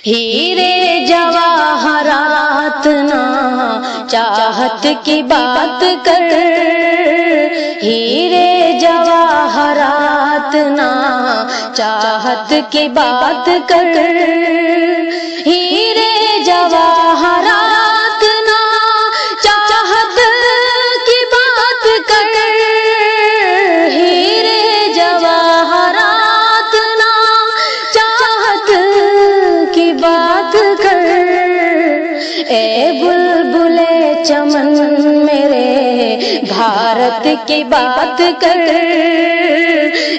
ہیرے جواہرات نا چاہت کی بات کر، ہیرے جواہرات نا چاہت کی بات کر، ہیرے جواہرات نا چاہت کی بات کر، ہیرے جواہرات نا چاہت کی بات کر، اے بلبل چمن میرے بھارت کی بات کر،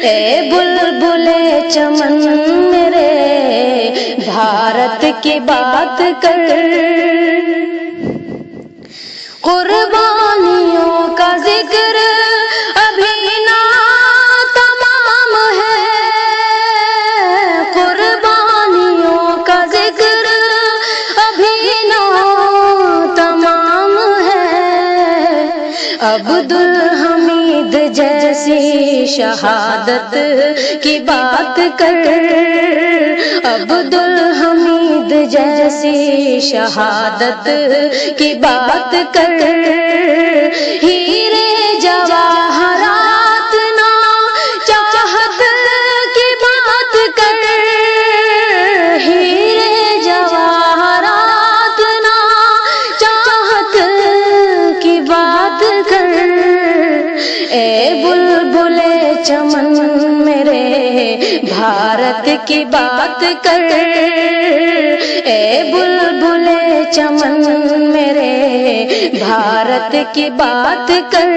اے بلبل چمن میرے بھارت کی بات کر، قربانیوں کا ذکر ابھی نہ تمام ہے، قربانیوں کا ذکر ابھی نہ تمام ہے، عبدالحمید جیسی شہادت کی بات کر، عبدالحمید جیسی شہادت کی بات کر، ہیرے جواہرات نا چاہت کی بات کر، ہیرے جواہرات نا چاہت کی بات کر، اے بلبل چمن میرے بھارت کی بات کر، اے بلبل چمن میرے بھارت کی بات کر۔